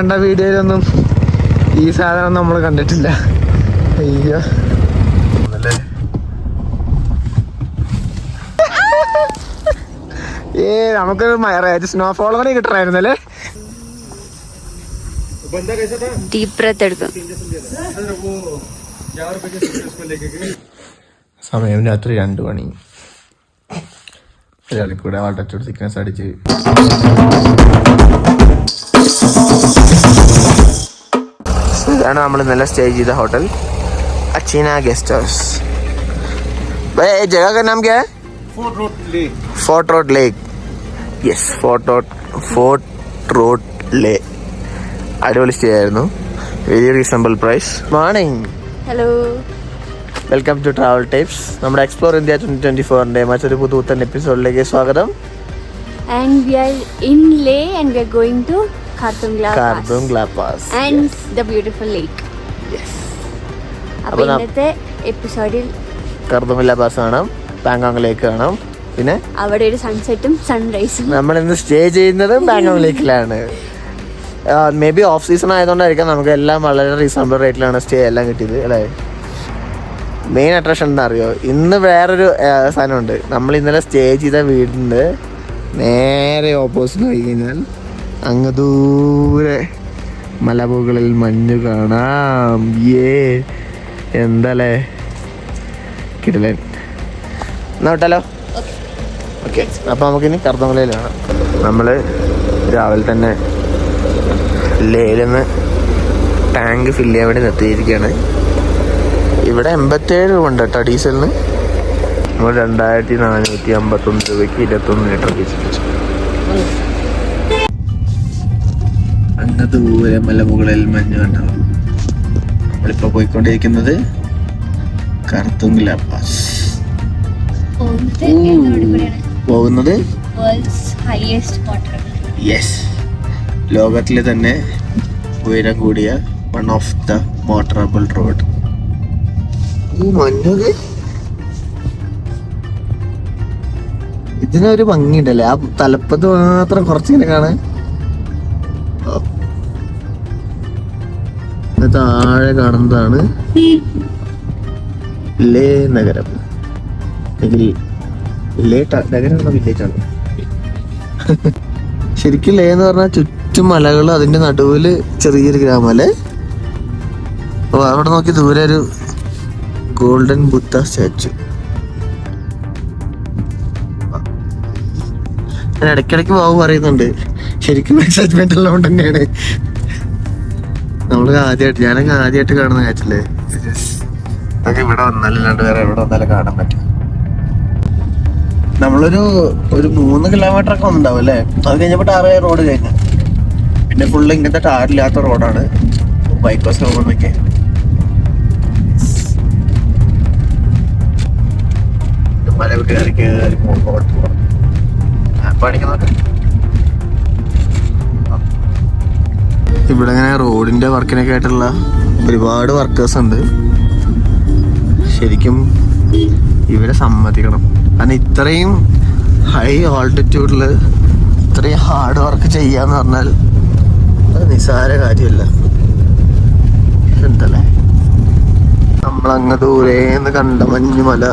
കണ്ട വീഡിയോയിലൊന്നും ഈ സാധനം നമ്മൾ കണ്ടിട്ടില്ല. അയ്യോ നമുക്ക് സ്നോഫോൾ കൂടി കിട്ടണായിരുന്നല്ലേ. ഡീപ് ബ്രെത്ത് എടുക്കും. സമയം രാത്രി 2 മണി. ഒരാൾക്കൂടെ വാട്ടർ സിക്നസ് അടിച്ച് ഇതാണ് നമ്മൾ ഇന്നലെ സ്റ്റേ ചെയ്ത ഹോട്ടൽ അച്ചീന ഗസ്റ്റ് ഹൗസ്. ജഗह का नाम क्या है? Fort road lake. Yes, fort road lake. അടിപൊളി സ്റ്റേ ആയിരുന്നു. Very reasonable price. Morning. Hello, welcome to travel types. നമ്മുടെ എക്സ്പ്ലോർ ഇന്ത്യ 2024 മറ്റൊരു പുതുത്തൻ എപ്പിസോഡിലേക്ക് സ്വാഗതം. And we are in Leh and we are going to Khardungla Pass and the beautiful lake. Yes. അപ്പോൾ ഇന്നത്തെ എപ്പിസോഡിൽ ഖർദുംല pass കാണാം, പാങ്കോങ് ലേക്ക് കാണാം, പിന്നെ അവിടെ ഒരു സൺസെറ്റും സൺറൈസും. നമ്മൾ ഇന്ന് സ്റ്റേ ചെയ്യുന്നത് പാങ്കോങ് ലേക്കിലാണ്. മേ ബി ഓഫ് സീസൺ ആയതുകൊണ്ടായിരിക്കാം നമുക്ക് എല്ലാം വളരെ റീസണബിൾ റേറ്റിലാണ് സ്റ്റേ എല്ലാം കിട്ടിയത് അല്ലേ. മെയിൻ അട്രാക്ഷൻ എന്താ അറിയോ, ഇന്ന് വേറൊരു സാധനമുണ്ട്. നമ്മൾ ഇന്നലെ സ്റ്റേ ചെയ്ത വീടിൻ്റെ നേരെ ഓപ്പോസിറ്റ് പോയി കഴിഞ്ഞാൽ അങ്ങ് ദൂരെ മലമുകളിൽ മഞ്ഞ് കാണാം. എന്താല്ലേ കിടലൻ. എന്നാ വിട്ടാലോ? ഓക്കെ, അപ്പോൾ നമുക്കിനി ഖർദുംലയിൽ കാണാം. നമ്മൾ രാവിലെ തന്നെ ലേയിൽ നിന്ന് ടാങ്ക് ഫില്ല് ചെയ്യാൻ വേണ്ടി നിർത്തിയിരിക്കുകയാണ്. ഇവിടെ 87 രൂപ ഉണ്ട് കേട്ടോ ഡീസലിന്. നമ്മൾ 2451 രൂപയ്ക്ക് 21 ലിറ്റർ തിരിച്ചു. അങ്ങ് ദൂരെ മലമുകളിൽ മഞ്ഞ് കണ്ടോ. നമ്മളിപ്പോൾ പോയിക്കൊണ്ടിരിക്കുന്നത് ഖർദുംല പാസ്. പോകുന്നത് യെസ്, ലോകത്തിലെ തന്നെ ഉയരം കൂടിയ one of the motorable road. ഈ മഞ്ഞത് ഇതിനൊരു ഭംഗിയുണ്ടല്ലേ, ആ തലപ്പത്ത് മാത്രം കുറച്ചിങ്ങനെ കാണാൻ. താഴെ കാണുന്നതാണ് ലേ നഗരം. നഗരമാണ്, വില്ലേജാണ്. ശരിക്കും ലേ എന്ന് പറഞ്ഞാൽ ചുറ്റും മലകൾ, അതിന്റെ നടുവില് ചെറിയൊരു ഗ്രാമം അല്ലേ. അപ്പൊ അവിടെ നോക്കി ദൂരെ ഒരു ഗോൾഡൻ ബുദ്ധ സ്റ്റാച്ചു. ഞാൻ ഇടയ്ക്കിടയ്ക്ക് ബാബു പറയുന്നുണ്ട് ശരിക്കും എക്സൈറ്റ്മെന്റ് ഉള്ളതുകൊണ്ട് തന്നെയാണ്. ഞാനൊക്കെ ആദ്യമായിട്ട് കാണുന്ന കാറ്റില്ലേ. അതൊക്കെ ഇവിടെ വന്നാലല്ലാണ്ട് വേറെ എവിടെ വന്നാലും കാണാൻ പറ്റും. നമ്മളൊരു 3 കിലോമീറ്റർ ഒക്കെ ഉണ്ടാവും അല്ലേ. അത് കഴിഞ്ഞപ്പോൾ ടാറായ റോഡ് കഴിഞ്ഞു. പിന്നെ ഫുള്ള് ഇങ്ങനത്തെ ടാറില്ലാത്ത റോഡാണ്, ബൈക്കോസ് പോകുന്നൊക്കെ. മല കയറി കയറി പോകണം. ഇവിടെ ഇങ്ങനെ റോഡിന്റെ വർക്കിനൊക്കെ ആയിട്ടുള്ള ഒരുപാട് വർക്കേഴ്സ് ഉണ്ട്. ശരിക്കും ഇവരെ സമ്മതിക്കണം. കാരണം ഇത്രയും ഹൈ ഓൾട്ടിറ്റ്യൂഡിൽ ഇത്രയും ഹാർഡ് വർക്ക് ചെയ്യാന്ന് പറഞ്ഞാൽ അത് നിസ്സാര കാര്യമല്ല. എന്തല്ലേ, നമ്മളങ്ങ് ദൂരേന്ന് കണ്ട മഞ്ഞുമല,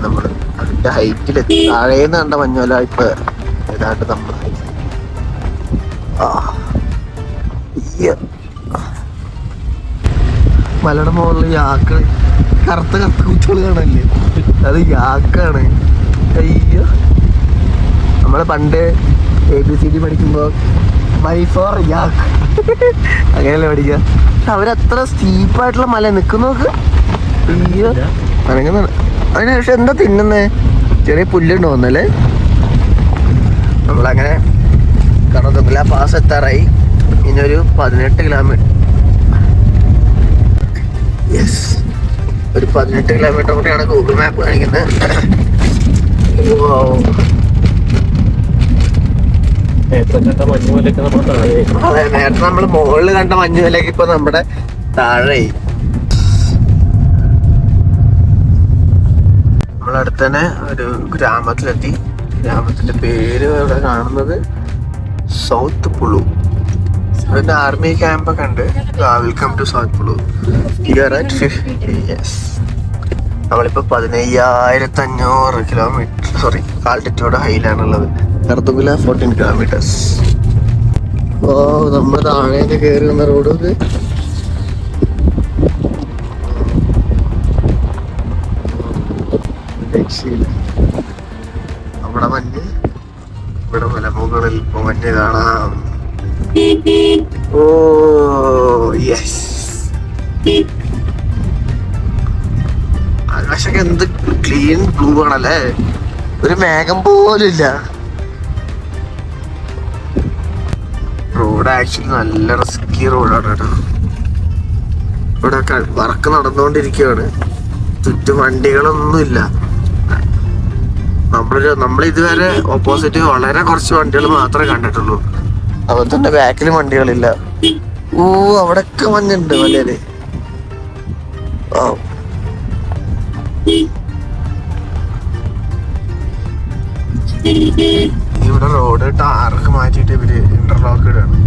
നമ്മൾ അതിന്റെ ഹൈറ്റിലെത്തി. താഴേന്ന് കണ്ട മഞ്ഞുമല ഇപ്പൊ ഏതാണ്ട് നമ്മൾ മലയുടെ മുകളിൽ യാക്ക് കറുത്ത കുത്തുകൾ കാണല്ലേ, അത് യാക്കാണ്. അയ്യോ, നമ്മള് പണ്ട് ABCD പഠിക്കുമ്പോ വൈ ഫോർ യാക്ക് അങ്ങനെയല്ലേ പഠിക്കുക. പക്ഷെ അവരത്ര സ്റ്റീപ്പായിട്ടുള്ള മല നിൽക്കുന്നോക്ക്. അയ്യോ, അനങ്ങുന്നാണ്. അതിന് പക്ഷെ എന്താ തിന്നുന്നേ, ചെറിയ പുല്ലുണ്ട് തോന്നല്ലേ. നമ്മളങ്ങനെ ഖർദുംല പാസ് എത്താറായി. ഇനിയൊരു 18 കിലോമീറ്റർ. യെസ്, ഒരു 18 കിലോമീറ്റർ കൂടിയാണ് ഗൂഗിൾ മാപ്പ് കാണിക്കുന്നത്. അതെ, നേരത്തെ നമ്മൾ മുകളിൽ കണ്ട മഞ്ഞുമലക്ക് ഇപ്പൊ നമ്മുടെ താഴെ. നമ്മളടുത്ത് തന്നെ ഒരു ഗ്രാമത്തിലെത്തി. ഗ്രാമത്തിന്റെ പേര് ഇവിടെ കാണുന്നത് സൗത്ത് പുളു. പിന്നെ ആർമി ക്യാമ്പ് ഒക്കെ ഉണ്ട്. Welcome to south Pullu. Yes, നമ്മളിപ്പോ 15,500 കിലോമീറ്റർ ആൾട്ടിറ്റ്യൂഡ് ഹൈലാണുള്ളത്. കർദുംഗല 14 കിലോമീറ്റേഴ്സ്. ഓ, നമ്മൾ താഴേക്ക് കയറി വന്ന റോഡ് അവിടെ മഞ്ഞ്, ഇവിടെ മലമുകളിൽ ഇപ്പൊ മഞ്ഞ് കാണാം. ഓ യെസ്, ആകാശൊക്കെ എന്ത് ക്ലീൻ ബ്ലൂ ആണല്ലേ, ഒരു മേഘം പോലും ഇല്ല. റോഡ് ആക്ച്വലി നല്ല റിസ്കി റോഡാണ് കേട്ടോ. ഇവിടെ വർക്ക് നടന്നുകൊണ്ടിരിക്കുകയാണ്, ചുറ്റും വണ്ടികളൊന്നുമില്ല. നമ്മൾ ഇതുവരെ ഓപ്പോസിറ്റ് വളരെ കുറച്ച് വണ്ടികൾ മാത്രമേ കണ്ടിട്ടുള്ളൂ. അതുപോലെ തന്നെ ബാക്കിലും വണ്ടികളില്ല. ഓ, അവിടെയൊക്കെ മഞ്ഞുണ്ട് മലയില്. ഇവിടെ റോഡ് ടാറൊക്കെ മാറ്റിയിട്ട് ഇവര് ഇന്റർലോക്ക് ഇടാണ്.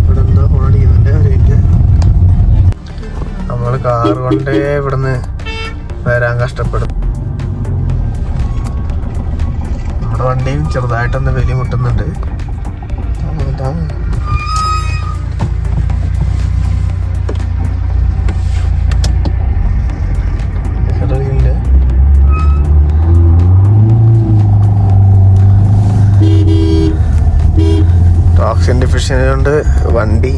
ഇവിടെ എന്താ ഓടിക്കുന്നുണ്ട് അവരേക്ക്. നമ്മള് കാർ കൊണ്ടേ ഇവിടുന്ന് വരാൻ കഷ്ടപ്പെടും. നമ്മുടെ വണ്ടിയും ചെറുതായിട്ടൊന്ന് വലിയ മുട്ടുന്നുണ്ട്. ഓക്സിജൻ ഡെഫിഷ്യൻസി കൊണ്ട് വണ്ടി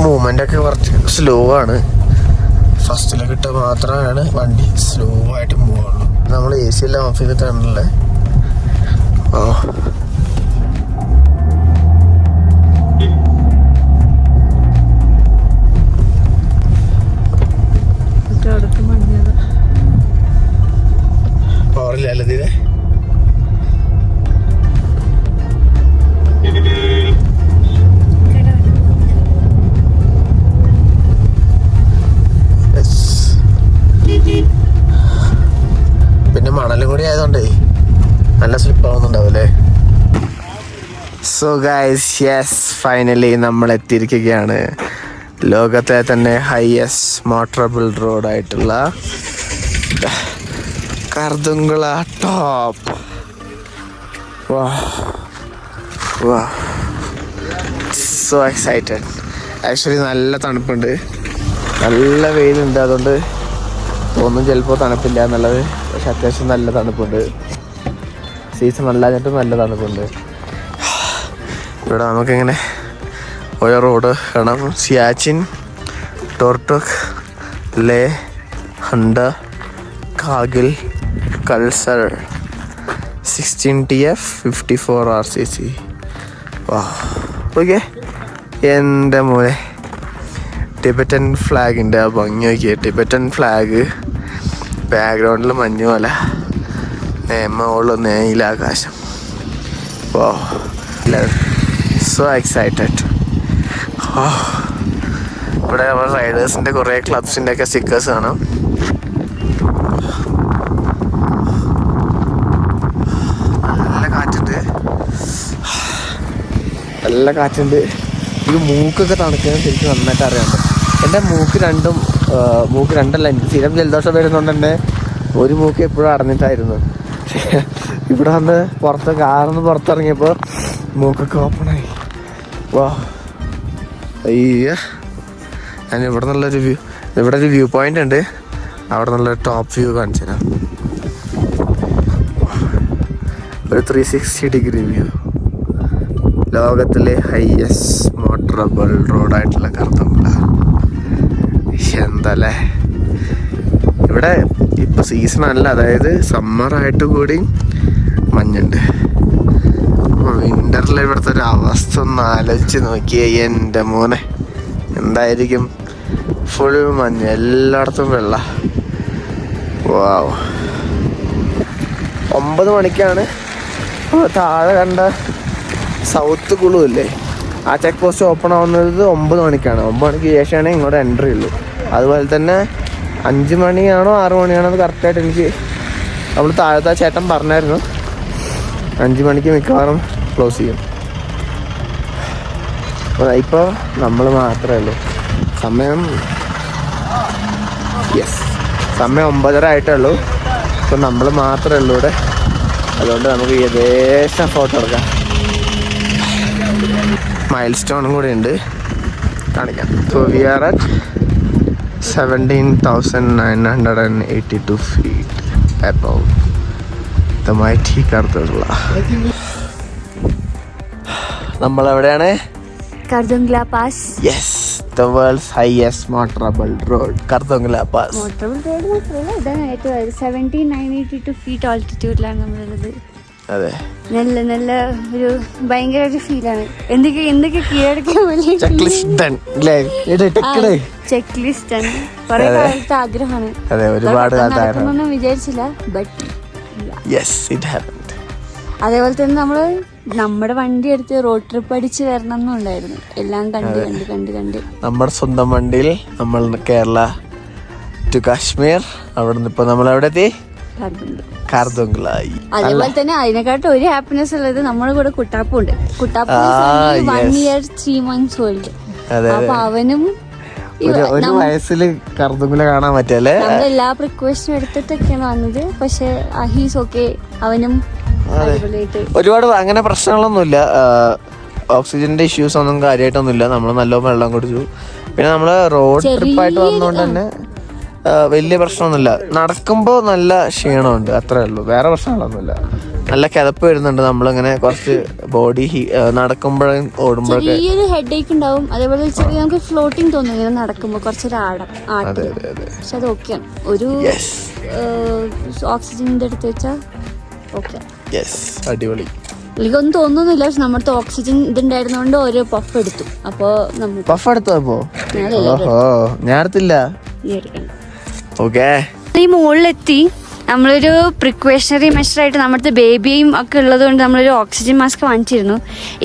മൂവ്മെന്റ് ഒക്കെ കുറച്ച് സ്ലോ ആണ്. ഫസ്റ്റിലൊക്കെ ഇട്ട് മാത്രമാണ് വണ്ടി സ്ലോ ആയിട്ട് മൂവ് ആവുള്ളൂ. നമ്മൾ AC എല്ലാം ഓഫ് ചെയ്തിട്ടാണല്ലേ. ഓ, പവറില്ലല്ലേ തീരെ. പിന്നെ മണലും കൂടി ആയതുകൊണ്ടേ നല്ല സ്ലിപ്പ് ആവുന്നുണ്ടാവൂലേ. സോ ഗൈസ്, യെസ്, ഫൈനലി നമ്മൾ എത്തിയിരിക്കുകയാണ് ലോകത്തെ തന്നെ ഹൈയസ്റ്റ് മോട്ടറബിൾ റോഡായിട്ടുള്ള Khardungla top. So excited. Actually നല്ല തണുപ്പുണ്ട്, നല്ല വെയിലുണ്ട്. അതുകൊണ്ട് തോന്നും ചിലപ്പോൾ തണുപ്പില്ല എന്നുള്ളത്, പക്ഷെ അത്യാവശ്യം നല്ല തണുപ്പുണ്ട്. സീസൺ അല്ലാഞ്ഞിട്ടും നല്ല തണുപ്പുണ്ട്. ഇവിടെ നമുക്കിങ്ങനെ ഓരോ റോഡ് കാണാം. സിയാച്ചിൻ, ടോർട്ടുക്, ലേ, ഹണ്ട, കാഗിൽ, കൾസർ, 16 TF, 54 RCC. ഓക്കെ, എൻ്റെ മോനെ ടിബറ്റൻ ഫ്ലാഗിൻ്റെ ആ ഭംഗി നോക്കിയേ. ടിബറ്റൻ ഫ്ലാഗ്, ബാക്ക്ഗ്രൗണ്ടിൽ മഞ്ഞുമല, മുകളിൽ നീലാകാശം. ഓ, സോ എക്സൈറ്റഡ്. ഇവിടെ നമ്മുടെ റൈഡേഴ്സിൻ്റെ കുറേ ക്ലബ്സിൻ്റെ ഒക്കെ സ്റ്റിക്കേഴ്സ് കാണാം. നല്ല കാറ്റുണ്ട്. ഇത് മൂക്കൊക്കെ തണുക്കുന്നത് ശരിക്കും നന്നായിട്ട് അറിയാണ്ട്. എൻ്റെ മൂക്ക് രണ്ടല്ല, എനിക്ക് സ്ഥിരം ജലദോഷം വരുന്നതുകൊണ്ട് തന്നെ ഒരു മൂക്ക് എപ്പോഴും അടഞ്ഞിട്ടായിരുന്നു. ഇവിടെ വന്ന് കാറിന്ന് പുറത്തിറങ്ങിയപ്പോൾ മൂക്കൊക്കെ ഓപ്പണായി. വാ, അയ്യ, ഞാൻ ഇവിടെ നിന്നുള്ളൊരു ഇവിടെ ഒരു വ്യൂ പോയിന്റ് ഉണ്ട്, അവിടെ നിന്നുള്ളൊരു ടോപ്പ് വ്യൂ കാണിച്ചു തരാം. ഒരു 360 ഡിഗ്രി വ്യൂ. ലോകത്തിലെ ഹൈയസ്റ്റ് മോട്ടറബിൾ റോഡായിട്ടുള്ള കർദുംഗല. എന്തല്ലേ, ഇവിടെ ഇപ്പം സീസൺ അല്ല, അതായത് സമ്മറായിട്ട് കൂടി മഞ്ഞുണ്ട്. വിൻ്ററിൽ ഇവിടുത്തെ ഒരു അവസ്ഥ ഒന്ന് ആലോചിച്ച് നോക്കിയേ എൻ്റെ മോനെ. എന്തായിരിക്കും, ഫുൾ മഞ്ഞ്, എല്ലായിടത്തും വെള്ള. വാവ്, 9 മണിക്കാണ് താഴെ കണ്ട സൗത്ത് കുളു ഇല്ലേ, ആ ചെക്ക് പോസ്റ്റ് ഓപ്പൺ ആവുന്നത് 9 മണിക്കാണ്. 9 മണിക്ക് ശേഷമാണ് ഇങ്ങോട്ട് എൻട്രി ഉള്ളൂ. അതുപോലെ തന്നെ 5 മണിയാണോ 6 മണിയാണോ എന്ന് കറക്റ്റായിട്ട് എനിക്ക് നമ്മൾ താഴത്തെ ചേട്ടൻ പറഞ്ഞായിരുന്നു. 5 മണിക്ക് മിക്കവാറും ക്ലോസ് ചെയ്യും. ഇപ്പോൾ നമ്മൾ മാത്രമേ ഉള്ളൂ. സമയം 9:30 ആയിട്ടേ ഉള്ളൂ. ഇപ്പം നമ്മൾ മാത്രമേ ഉള്ളൂ ഇവിടെ. അതുകൊണ്ട് നമുക്ക് ഏകദേശം ഫോട്ടോ എടുക്കാം. മൈൽ സ്റ്റോണും കൂടെ ഉണ്ട്, കാണിക്കാം. So we are at 17,982 feet above the mighty Kardungla. നമ്മളെവിടെയാണ്? Kardungla Pass. Yes, the world's highest motorable road, Kardungla Pass. Motorable road മാത്രമല്ല, ഇതാണ് ഏറ്റവും 17,982 feet altitudeലാണ് നമ്മളുള്ളത്. അതെ, നല്ല ഒരു ഭയങ്കര ഒരു ഫീലാണ്. എന്തൊക്കെ കീഴടക്കാൻ ചെക്ക് ലിസ്റ്റ് ആണ്. കുറെ കാലത്തെ ആഗ്രഹമാണ്. നടക്കുന്നൊന്നും വിചാരിച്ചില്ല, ബട്ട് അതേപോലെ തന്നെ നമ്മുടെ വണ്ടി എടുത്ത് റോഡ് ട്രിപ്പ് അടിച്ച് വരണം എന്നുണ്ടായിരുന്നു. എല്ലാം കണ്ട് നമ്മുടെ സ്വന്തം വണ്ടിയിൽ നമ്മൾ കേരള ടു കാശ്മീർ. അവിടെ നിന്ന് ഇപ്പൊ നമ്മൾ എവിടെ എത്തി? കാർദുംഗ്ലായി. അതേപോലെ തന്നെ അതിനെക്കാട്ടും ഒരു ഹാപ്പിനെസ് ഉള്ളത് നമ്മുടെ കൂടെ കുട്ടാപ്പുണ്ട്. Kuttappu 1 year 3 months old. അപ്പൊ അവനും ഒരു വയസ്സില് കർദുംഗ്ല കാണാൻ പറ്റല്ലേ. നമ്മളെല്ലാ പ്രിക്കോഷനും എടുത്തിട്ടൊക്കെയാണ് വന്നത്. പക്ഷെ ഹീസ് ഓക്കെ. അവനും ഒരുപാട് അങ്ങനെ പ്രശ്നങ്ങളൊന്നുമില്ല. ഓക്സിജന്റെ ഇഷ്യൂസ് ഒന്നും കാര്യമായിട്ടൊന്നുമില്ല. നമ്മൾ നല്ല വെള്ളം കുടിച്ചു. പിന്നെ നമ്മള് റോഡ് ട്രിപ്പായിട്ട് വന്നോണ്ട് തന്നെ വലിയ പ്രശ്നമൊന്നുമില്ല. നടക്കുമ്പോൾ നല്ല ക്ഷീണമുണ്ട്, അത്രേ ഉള്ളൂ. വേറെ പ്രശ്നങ്ങളൊന്നുമില്ല. നല്ല കിതപ്പ് വരുന്നുണ്ട്. നമ്മളിങ്ങനെ കുറച്ച് ബോഡി നടക്കുമ്പോഴും ഓടുമ്പോഴൊക്കെ ഹെഡേക്ക് ഉണ്ടാവും. അതേപോലെ നമുക്ക് ഫ്ലോട്ടിങ് തോന്നും ഇങ്ങനെ നടക്കുമ്പോൾ കുറച്ചൊരു ആടം. പക്ഷെ അത് ഓക്കെയാണ്. ഒരു ഓക്സിജൻ എടുത്ത് വെച്ചാൽ ഓക്കെ, അടിപൊളി. എനിക്കൊന്നും തോന്നുന്നില്ല. പക്ഷെ നമ്മുടെ ഓക്സിജൻ ഇതുണ്ടായിരുന്നോണ്ട് ഓരോ പഫ് എടുത്തു. അപ്പൊ പഫ് എടുത്തപ്പോ ഞാൻ എടുത്തില്ല. ഈ മുകളിലെത്തി നമ്മളൊരു പ്രിക്കോഷണറി മെഷറായിട്ട് നമ്മുടെ ബേബിയും ഒക്കെ ഉള്ളത് കൊണ്ട് നമ്മളൊരു ഓക്സിജൻ മാസ്ക് വാങ്ങിച്ചിരുന്നു.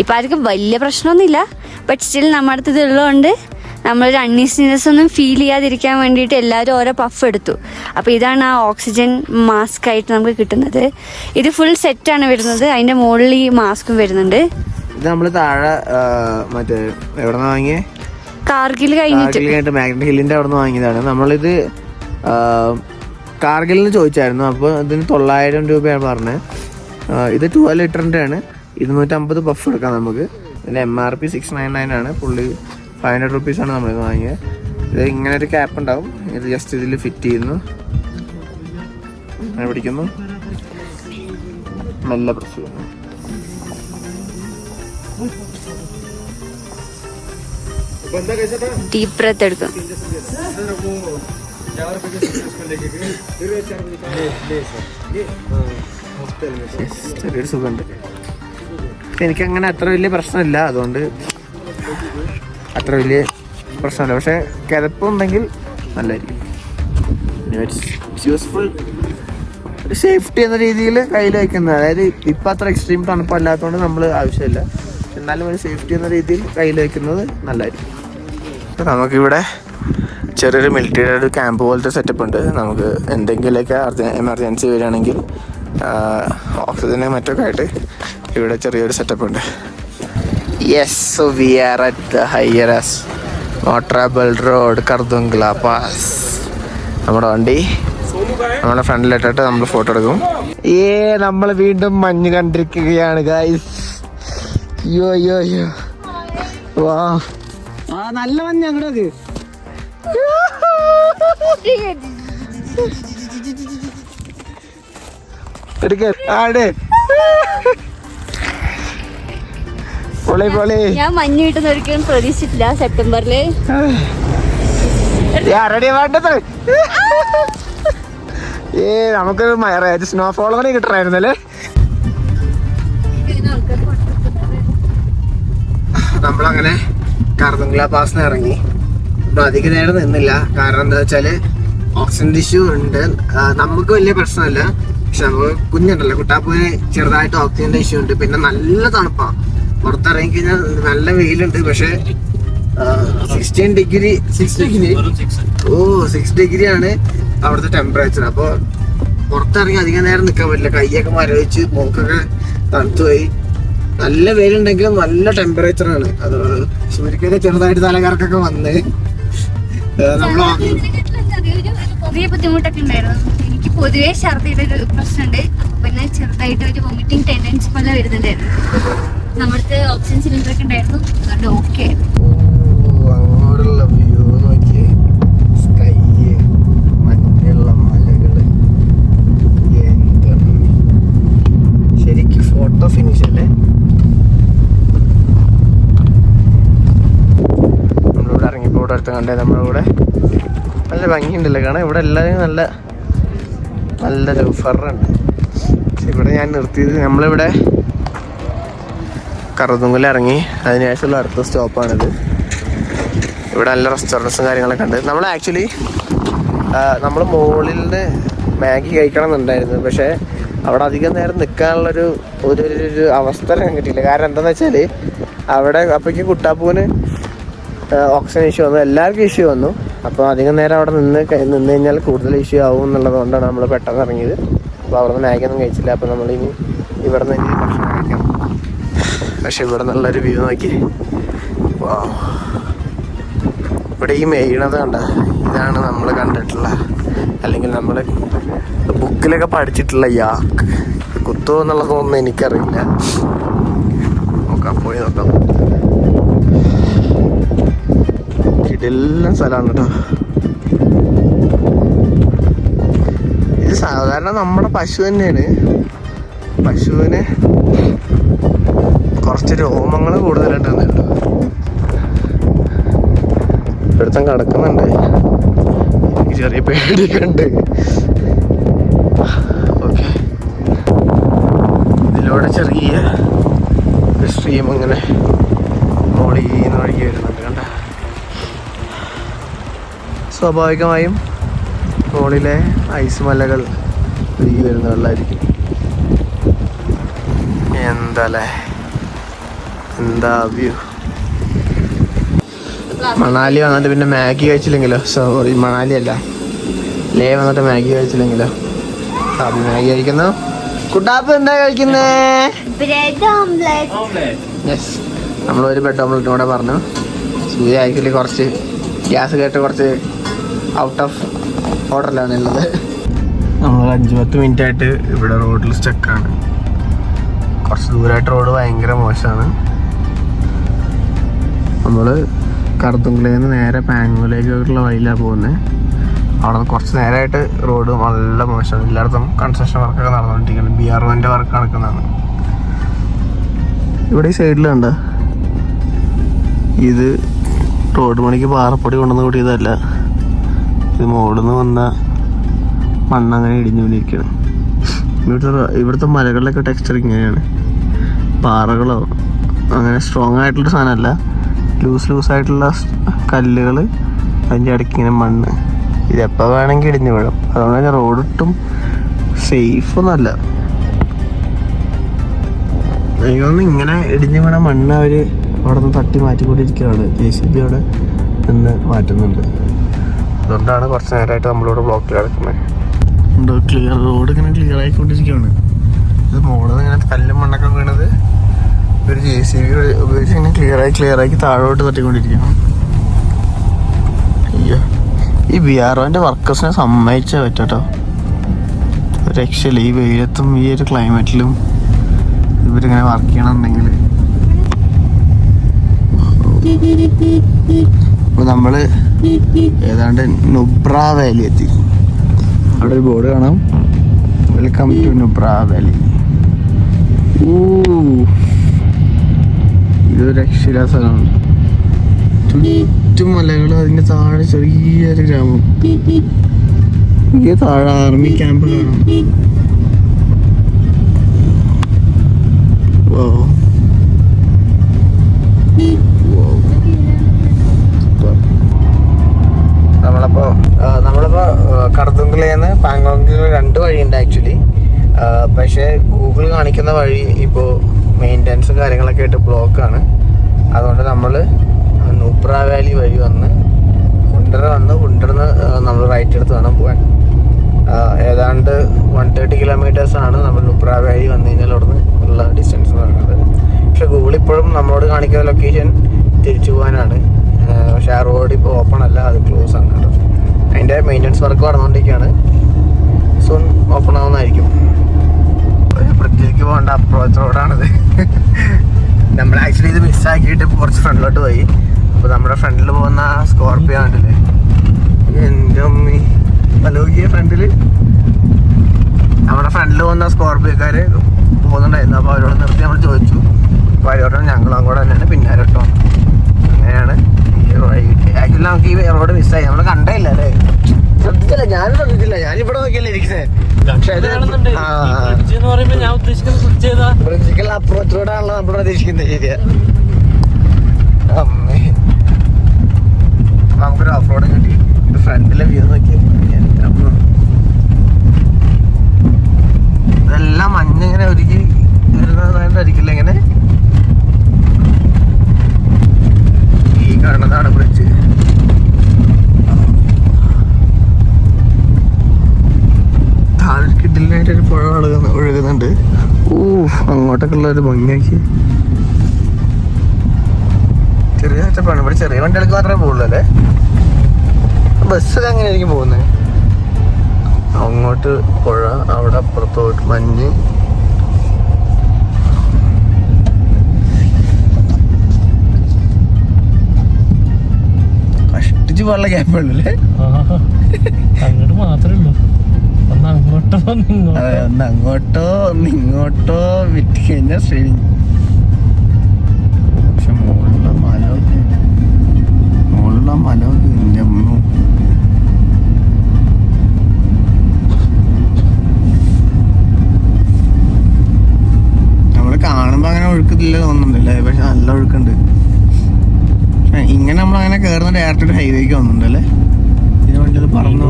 ഇപ്പം ആർക്കും വലിയ പ്രശ്നമൊന്നുമില്ല. ബട്ട് സ്റ്റിൽ നമ്മുടെ അടുത്ത് ഇതുള്ളതുകൊണ്ട് നമ്മളൊരു അൺഈസിനെസ് ഒന്നും ഫീൽ ചെയ്യാതിരിക്കാൻ വേണ്ടിയിട്ട് എല്ലാവരും ഓരോ പഫ് എടുത്തു. അപ്പോൾ ഇതാണ് ആ ഓക്സിജൻ മാസ്ക് ആയിട്ട് നമുക്ക് കിട്ടുന്നത്. ഇത് ഫുൾ സെറ്റാണ് വരുന്നത്. അതിൻ്റെ മുകളിൽ ഈ മാസ്കും വരുന്നുണ്ട്. ഇത് നമ്മൾ താഴെ മറ്റേ എവിടെ നിന്ന് വാങ്ങിയേ? കാർഗിൽ കഴിഞ്ഞിട്ട് മാഗ്നറ്റ് ഹില്ലിന്റെ അവിടെ നിന്ന് വാങ്ങിയതാണ്. നമ്മളിത് കാർഗിലിന് ചോദിച്ചായിരുന്നു. അപ്പോൾ ഇതിന് 900 രൂപയാണ് പറഞ്ഞത്. ഇത് 12 ലിറ്ററിൻ്റെ ആണ്. 250 പഫ് എടുക്കാം നമുക്ക്. ഇതിൻ്റെ MRP 699 ആണ്. പുള്ളി 500 റുപ്പീസാണ് നമ്മളിത് വാങ്ങിയത്. ഇത് ഇങ്ങനെ ഒരു ക്യാപ്പ് ഉണ്ടാവും. ഇത് ജസ്റ്റ് ഇതിൽ ഫിറ്റ് ചെയ്യുന്നു, അങ്ങനെ പിടിക്കുന്നു, മെല്ലെ പ്രസ് ചെയ്യുന്നു. ഡീപ് ബ്രെത്ത് എടുക്കും. ചെറിയൊരു സുഖമുണ്ട്. എനിക്കങ്ങനെ അത്ര വലിയ പ്രശ്നമില്ല, അതുകൊണ്ട് അത്ര വലിയ പ്രശ്നമില്ല. പക്ഷെ കിതപ്പുണ്ടെങ്കിൽ നല്ലതായിരിക്കും. യൂസ്ഫുൾ. ഒരു സേഫ്റ്റി എന്ന രീതിയിൽ കയ്യിൽ വയ്ക്കുന്നത്. അതായത് ഇപ്പം അത്ര എക്സ്ട്രീം തണുപ്പല്ലാത്തതുകൊണ്ട് നമ്മൾ ആവശ്യമില്ല. എന്നാലും ഒരു സേഫ്റ്റി എന്ന രീതിയിൽ കയ്യിൽ വയ്ക്കുന്നത് നല്ലതായിരിക്കും. നമുക്കിവിടെ ചെറിയൊരു മിലിറ്ററിയുടെ ഒരു ക്യാമ്പ് പോലത്തെ സെറ്റപ്പ് ഉണ്ട്. നമുക്ക് എന്തെങ്കിലുമൊക്കെ എമർജൻസി വരികയാണെങ്കിൽ ഓക്സിജനെ മറ്റൊക്കെ ആയിട്ട് ഇവിടെ ചെറിയൊരു സെറ്റപ്പ് ഉണ്ട്. Yes, so we are at the highest motorable road Khardungla pass. നമ്മുടെ വണ്ടി നമ്മുടെ ഫ്രണ്ടിലിട്ടിട്ട് നമ്മൾ ഫോട്ടോ എടുക്കും. നമ്മൾ വീണ്ടും മഞ്ഞ് കണ്ടിരിക്കുകയാണ് ഗൈസ്. അയ്യോ വാ, നല്ല മഞ്ഞ് അങ്ങോട്ട്. ഞാൻ മഞ്ഞ് കിട്ടുന്ന ഒരിക്കലും പ്രതീക്ഷിച്ചിട്ടില്ല. സെപ്റ്റംബറില് നമുക്ക് സ്നോഫോൾ കൂടി കിട്ടണായിരുന്നല്ലേ. നമ്മളങ്ങനെ കർദുംഗ്ല പാസിന് ഇറങ്ങി. അധിക നേരം നിന്നില്ല. കാരണം എന്താ വെച്ചാല് ഓക്സിജൻ ഇഷ്യൂ ഉണ്ട്. നമുക്ക് വലിയ പ്രശ്നമല്ല, പക്ഷെ നമുക്ക് കുഞ്ഞുണ്ടല്ലോ, കുട്ടാപ്പൂന് ചെറുതായിട്ട് ഓക്സിജന്റെ ഇഷ്യൂ ഉണ്ട്. പിന്നെ നല്ല തണുപ്പാണ്. പുറത്തിറങ്ങി കഴിഞ്ഞാൽ നല്ല വെയിലുണ്ട്. പക്ഷെ 6 ഡിഗ്രിയാണ് അവിടുത്തെ ടെമ്പറേച്ചർ. അപ്പോൾ പുറത്തിറങ്ങി അധികം നേരം നിൽക്കാൻ പറ്റില്ല. കൈയൊക്കെ മരവിച്ച് മൂക്കൊക്കെ തണുത്തുപോയി. നല്ല വെയിലുണ്ടെങ്കിലും നല്ല ടെമ്പറേച്ചറാണ്. അത് സൂര്യക്കൊക്കെ ചെറുതായിട്ട് തലകറക്കൊക്കെ വന്ന് പൊതുവെ ബുദ്ധിമുട്ടൊക്കെ ഉണ്ടായിരുന്നു. എനിക്ക് പൊതുവെ ഛർദിയുടെ ഒരു പ്രശ്നമുണ്ട്. പിന്നെ ചെറുതായിട്ട് ഒരു വോമിറ്റിംഗ് ടെൻഡൻസി പോലെ വരുന്നുണ്ടായിരുന്നു. നമ്മുടെ ഓക്സിജൻ സിലിണ്ടർ ഒക്കെ ഉണ്ടായിരുന്നു. അതുകൊണ്ട് ഓക്കെ. അങ്ങോട്ടുള്ള വ്യൂ നോക്കിയേ, സ്കൈ, മഞ്ഞുള്ള മലകള്, ശരിക്കും ഫോട്ടോ ഫിനിഷ് അല്ലേ. നമ്മളിവിടെ ഇറങ്ങിപ്പോ ഇവിടെ അടുത്ത് കണ്ടേ നമ്മളിവിടെ നല്ല ഭംഗിയുണ്ടല്ലോ കാണാൻ. ഇവിടെ എല്ലാവരും നല്ല നല്ലൊരു ഫറുണ്ട്. ഇവിടെ ഞാൻ നിർത്തിയത് നമ്മളിവിടെ കറുതുങ്കൽ ഇറങ്ങി അതിനുശേഷമുള്ള അടുത്ത സ്റ്റോപ്പാണിത്. ഇവിടെ നല്ല റെസ്റ്റോറൻറ്റ്സും കാര്യങ്ങളൊക്കെ ഉണ്ട്. നമ്മൾ ആക്ച്വലി നമ്മൾ മുകളിൽ നിന്ന് മാഗി കഴിക്കണം എന്നുണ്ടായിരുന്നു. പക്ഷേ അവിടെ അധികം നേരം നിൽക്കാനുള്ളൊരു ഒരു അവസരം കിട്ടിയില്ല. കാരണം എന്താണെന്ന് വെച്ചാൽ അവിടെ അപ്പോഴേക്കും കുട്ടാപ്പൂവിന് ഓക്സിജൻ ഇഷ്യൂ വന്നു, എല്ലാവർക്കും ഇഷ്യൂ വന്നു. അപ്പോൾ അധികം നേരം അവിടെ നിന്ന് കഴിഞ്ഞാൽ കൂടുതൽ ഇഷ്യൂ ആവും എന്നുള്ളത് കൊണ്ടാണ് നമ്മൾ പെട്ടെന്ന് ഇറങ്ങിയത്. അപ്പോൾ അവിടെ നിന്ന് മാഗി ഒന്നും കഴിച്ചില്ല. അപ്പോൾ നമ്മളിനി ഇവിടെ നിന്ന് ഇനി ഭക്ഷണം കഴിക്കണം. പക്ഷെ ഇവിടെ നിന്നുള്ളൊരു വ്യൂ നോക്കി, ഇവിടെ ഈ മെയ്യണത് കണ്ട, ഇതാണ് നമ്മൾ കണ്ടിട്ടുള്ള അല്ലെങ്കിൽ നമ്മൾ ബുക്കിലൊക്കെ പഠിച്ചിട്ടുള്ള യാക്ക്. കുത്തോ എന്നുള്ളതൊന്നും എനിക്കറിയില്ല. നോക്കാം, പോയി നോക്കാം. ഇതെല്ലാം സ്ഥലമാണ് കേട്ടോ. ഇത് സാധാരണ നമ്മുടെ പശു തന്നെയാണ്. പശുവിന് കുറച്ച് രോമങ്ങൾ കൂടുതലുണ്ടെന്ന് കേട്ടോ. ഇവിടുത്തെ കിടക്കുന്നുണ്ട്, എനിക്ക് ചെറിയ പേടിയൊക്കെ ഉണ്ട്. ഓക്കെ, ഇതിലൂടെ ചെറിയ സ്ട്രീം ഇങ്ങനെ മോളിന്ന് ഒഴുകി വരുന്നുണ്ട് കണ്ട. സ്വാഭാവികമായും മുകളിലെ ഐസ് മലകൾ ഒഴുകി വരുന്ന വെള്ളമായിരിക്കും. എന്താ വ്യൂ. മണാലി വന്നിട്ട് പിന്നെ മാഗി കഴിച്ചില്ലെങ്കിലോ, സോറി മണാലി അല്ല, ലേ വന്നിട്ട് മാഗി കഴിച്ചില്ലെങ്കിലോ. സാബി മാഗി കഴിക്കുന്നു. കുട്ടാപ്പ് എന്താ കഴിക്കുന്നേ? യെസ്, നമ്മളൊരു ബ്രെഡ് ഓംലെറ്റും കൂടെ പറഞ്ഞു. സൂര്യ ആക്ച്വലി കുറച്ച് ഗ്യാസ് കേട്ട് കുറച്ച് ഔട്ട് ഓഫ് ഓർഡറിലാണ് ഉള്ളത്. നമ്മൾ 5-10 മിനിറ്റ് ആയിട്ട് ഇവിടെ റോഡിൽ സ്റ്റക്കാണ്. കുറച്ച് ദൂരമായിട്ട് റോഡ് ഭയങ്കര മോശമാണ്. നമ്മൾ കറുത്തുങ്കലിൽ നിന്ന് നേരെ പാങ്ങൂലേക്കുള്ള വഴിയിലാണ് പോകുന്നത്. അവിടെ നിന്ന് കുറച്ച് നേരമായിട്ട് റോഡ് നല്ല മോശമാണ്. എല്ലായിടത്തും കൺസ്ട്രക്ഷൻ വർക്കൊക്കെ നടന്നുകൊണ്ടിരിക്കുന്നത്. BROൻ്റെ വർക്ക് നടക്കുന്നതാണ്. ഇവിടെ ഈ സൈഡിലുണ്ട്. ഇത് റോഡ് പണിക്ക് പാറപ്പൊടി കൊണ്ടുവന്ന് കൂടിയതല്ല, ഇത് മുകളിൽ നിന്ന് വന്ന മണ്ണങ്ങനെ ഇടിഞ്ഞു കൊണ്ടിരിക്കുകയാണ്. ഇവിടുത്തെ മലകളിലൊക്കെ ടെക്സ്ചർ ഇങ്ങനെയാണ്. പാറകളോ അങ്ങനെ സ്ട്രോങ് ആയിട്ടുള്ള സാധനമല്ല, ലൂസായിട്ടുള്ള കല്ലുകൾ, അതിൻ്റെ ഇടയ്ക്ക് ഇങ്ങനെ മണ്ണ്. ഇതെപ്പോൾ വേണമെങ്കിൽ ഇടിഞ്ഞു വീഴും. അതുകൊണ്ട് തന്നെ റോഡൊട്ടും സേഫൊന്നുമല്ല. എനിക്കൊന്ന് ഇങ്ങനെ ഇടിഞ്ഞു വീണ മണ്ണ് അവർ അവിടെ നിന്ന് തട്ടി മാറ്റിക്കൊണ്ടിരിക്കുകയാണ്. JCB അവിടെ നിന്ന് മാറ്റുന്നുണ്ട്. അതുകൊണ്ടാണ് കുറച്ച് നേരമായിട്ട് നമ്മളിവിടെ ബ്ലോക്കിൽ കിടക്കുന്നത്. ക്ലിയർ റോഡ് ഇങ്ങനെ ക്ലിയർ ആയിക്കൊണ്ടിരിക്കുകയാണ്. ഇത് മുകളിൽ നിന്ന് ഇങ്ങനെ കല്ലും മണ്ണൊക്കെ വീണത് ഒരു JCB ഉപയോഗിച്ച് ഇങ്ങനെ ക്ലിയർ ആക്കി താഴോട്ട് തട്ടിക്കൊണ്ടിരിക്കുകയാണ്. അയ്യോ, ഈ BROൻ്റെ വർക്കേഴ്സിനെ സമ്മതിച്ചാൽ പറ്റാട്ടോ. ഒരു രക്ഷയില്ല. ഈ വെയിലത്തും ഈ ഒരു ക്ലൈമറ്റിലും ഇവരിങ്ങനെ വർക്ക് ചെയ്യണമെന്നുണ്ടെങ്കിൽ. അപ്പോൾ നമ്മൾ ഏതാണ്ട് നുബ്ര വാലി എത്തി. അവിടെ ഒരു ബോർഡ് കാണാം, വെൽക്കം ടു നുബ്ര വാലി. ഇതൊരു രക്ഷയില്ലാത്ത സ്ഥലമാണ്. ചുറ്റും മലകൾ, അതിൻ്റെ താഴെ ചെറിയൊരു ഗ്രാമം. ഈ താഴെ ആർമി ക്യാമ്പ് കാണാം. നമ്മളിപ്പോ കറുത്തുങ്കലിൽ നിന്ന് പാങ്കോങ്ങിൽ 2 വഴിയുണ്ട് ആക്ച്വലി. പക്ഷേ ഗൂഗിൾ കാണിക്കുന്ന വഴി ഇപ്പോൾ മെയിൻ്റനൻസും കാര്യങ്ങളൊക്കെ ആയിട്ട് ബ്ലോക്കാണ്. അതുകൊണ്ട് നമ്മൾ നുബ്ര വാലി വഴി വന്ന് കുണ്ടറിന്ന് നമ്മൾ റൈറ്റ് എടുത്ത് വേണം പോകാൻ. ഏതാണ്ട് 130 കിലോമീറ്റേഴ്സാണ് നമ്മൾ നുബ്ര വാലി വന്നു കഴിഞ്ഞാൽ അവിടെ നിന്ന് ഉള്ള ഡിസ്റ്റൻസ് എന്ന് പറയുന്നത്. പക്ഷെ ഗൂഗിൾ ഇപ്പോഴും നമ്മളോട് കാണിക്കുന്ന ലൊക്കേഷൻ തിരിച്ചു പോകാനാണ്. പക്ഷെ ആ റോഡ് ഇപ്പോൾ ഓപ്പൺ അല്ല, അത് ക്ലോസ് ആണ് കേട്ടോ. അതിൻ്റെ മെയിൻ്റനൻസ് വർക്ക് നടന്നുകൊണ്ടിരിക്കുകയാണ്. സൂൺ ഓപ്പൺ ആവുന്നതായിരിക്കും. ഒരു ബ്രിഡ്ജിലേക്ക് പോകേണ്ട അപ്രോച്ച് റോഡാണിത്. നമ്മൾ ആക്ച്വലി ഇത് മിസ്സാക്കിയിട്ട് കുറച്ച് ഫ്രണ്ടിലോട്ട് പോയി. അപ്പോൾ നമ്മുടെ ഫ്രണ്ടിൽ പോകുന്ന സ്കോർപ്പിയോ കണ്ടില്ലേ, എൻ്റെ അമ്മി അലോകിയ ഫ്രണ്ടിൽ നമ്മുടെ ഫ്രണ്ടിൽ പോകുന്ന സ്കോർപ്പിയോക്കാർ പോകുന്നുണ്ടായിരുന്നു. അപ്പോൾ അവരോട് നിർത്തി നമ്മൾ ചോദിച്ചു. അപ്പോൾ അവരോട് ഞങ്ങളും അങ്ങോട്ട് തന്നെയാണ് പിന്നാലെ കേട്ടോ. അങ്ങനെയാണ് ആക്ച്വലി നമുക്ക് ഈ റോഡ് മിസ്സായി. നമ്മൾ കണ്ടില്ല അല്ലേ, ശ്രദ്ധിച്ചില്ല. ഞാനും ശ്രദ്ധിച്ചില്ല, ഞാനിവിടെ നോക്കിയല്ലേ ഇരിക്കുന്നത്. പക്ഷേ ബ്രിഡ്ജിക്കുള്ള അപ്രോച്ച് റോഡാണല്ലോ നമ്മൾ പ്രതീക്ഷിക്കുന്നത്. ശരിയാ, അമ്മേ. നമുക്കൊരു ഓഫ് റോഡ് കിട്ടി. ഫ്രണ്ടിലെ വ്യൂ നോക്കി, ഇതെല്ലാം മഞ്ഞിങ്ങനെ ഒരുക്കി വരുന്നതായിട്ടായിരിക്കില്ല. ഇങ്ങനെ ഈ കാണുന്നതാണ് ബ്രിഡ്ജ്. താഴെ കിഡിലായിട്ടൊരു പുഴ ഒഴുകുന്നുണ്ട്. അങ്ങോട്ടൊക്കെ ഉള്ള ഒരു ഭംഗിയാക്കി ചെറിയ സെറ്റപ്പാണ്. ഇവിടെ ചെറിയ വണ്ടികൾക്ക് മാത്രമേ പോകുള്ളൂ അല്ലേ. ബസ്സൊക്കെ അങ്ങനെയായിരിക്കും പോകുന്നത്. അങ്ങോട്ട് പുഴ, അവിടെ അപ്പുറത്തോട്ട് മഞ്ഞ്. കഷ്ടിച്ച് പോകാനുള്ള ഗ്യാപ്പുള്ളൂ അല്ലേ. അങ്ങോട്ട് മാത്രമേ ഉള്ളൂ. ഒന്ന് അങ്ങോട്ടോ ഒന്ന് ഇങ്ങോട്ടോ വിറ്റ് കഴിഞ്ഞാൽ ശരി. പക്ഷെ മുകളിലുള്ള മല എൻ്റെ അമ്മ. നമ്മള് കാണുമ്പോ അങ്ങനെ ഒഴുക്കില്ല തോന്നുന്നുണ്ടല്ലേ, പക്ഷെ നല്ല ഒഴുക്കുണ്ട്. ഇങ്ങനെ നമ്മളങ്ങനെ കയറുന്ന ഡയറക്റ്റ് ഒരു ഹൈവേക്ക് വന്നിട്ടുണ്ടല്ലേ. ഇതിന് വേണ്ടി അത് പറന്നു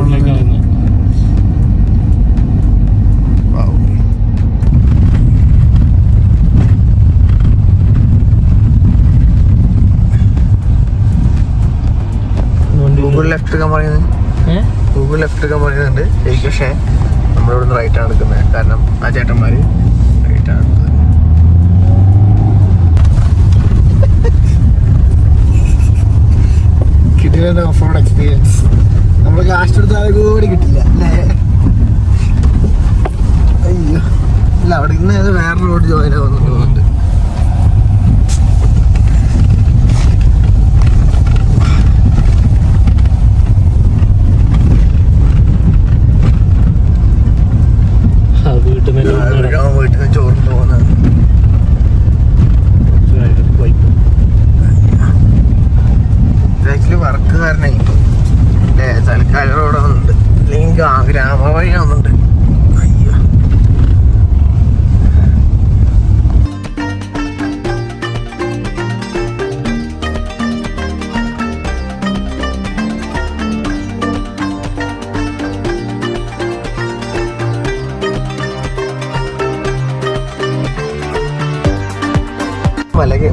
ഗൂഗിൾ ലെഫ്റ്റ് എടുക്കാൻ പറയുന്നത്. ഗൂഗിൾ ലെഫ്റ്റ് എടുക്കാൻ പറയുന്നുണ്ട് ശരിക്കും. പക്ഷേ നമ്മളിവിടുന്ന് റൈറ്റാണ് എടുക്കുന്നത്, കാരണം ആ ചേട്ടന്മാർ റൈറ്റാണ് എടുത്തത്. കിട്ടില്ല ഓഫ് റോഡ് എക്സ്പീരിയൻസ്. നമ്മൾ കാശ് എടുത്താൽ കൂടി കിട്ടില്ല അല്ലേ. അയ്യോ ഇല്ല, അവിടെ ഇന്ന് വേറെ റോഡ് ജോയിൻ ആവുന്നുണ്ട്. വീട്ടിൽ നിന്ന് ചോറിന് പോകുന്നത്. ആക്ച്വലി വർക്ക് കാരണേ അല്ലേ തൽക്കാലം റോഡ് വന്നിട്ടുണ്ട്, അല്ലെങ്കിൽ ഗ്രാമ വഴി വന്നിട്ടുണ്ട്. അയ്യോ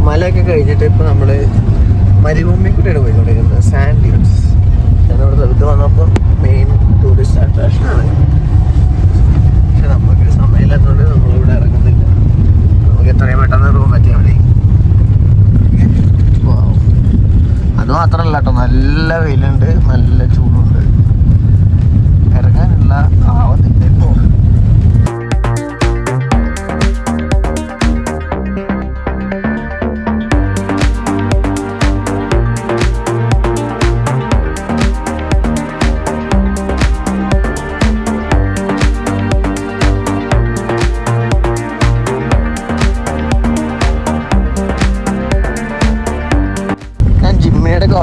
മലയൊക്കെ കഴിഞ്ഞിട്ട് ഇപ്പൊ നമ്മള് മരുഭൂമി കൂടെയാണ് പോയിക്കൊണ്ടിരിക്കുന്നത്. സാൻഡ് ഡ്യൂൺസ് എന്നോട് ഇത് വന്നപ്പോൾ മെയിൻ ടൂറിസ്റ്റ് അട്രാക്ഷനാണ്. പക്ഷെ നമുക്ക് സമയമില്ലാത്തതുകൊണ്ട് നമ്മളിവിടെ ഇറങ്ങുന്നില്ല. നമുക്ക് എത്രയും പെട്ടെന്ന് റൂം എത്തിയാൽ മതി. അത് മാത്രമല്ല കേട്ടോ, നല്ല വെയിലുണ്ട്, നല്ല ചൂടുണ്ട്, ഇറങ്ങാനുള്ള ആവത്തില്ല ഇപ്പോൾ.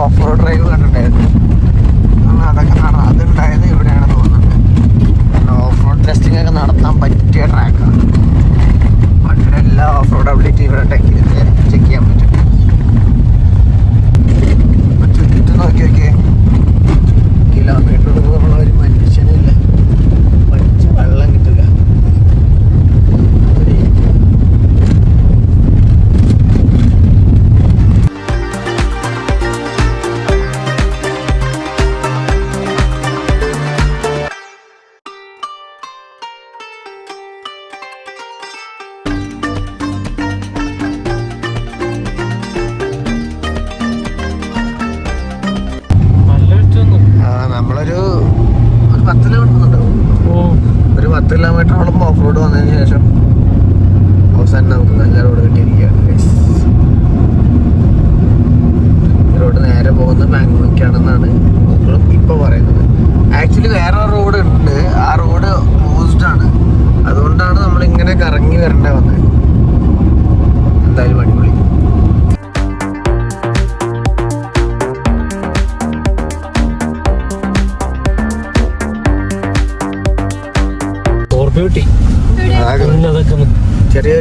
ഓഫ് റോഡ് ഡ്രൈവ് കണ്ടിട്ടുണ്ടായിരുന്നു. അതൊക്കെ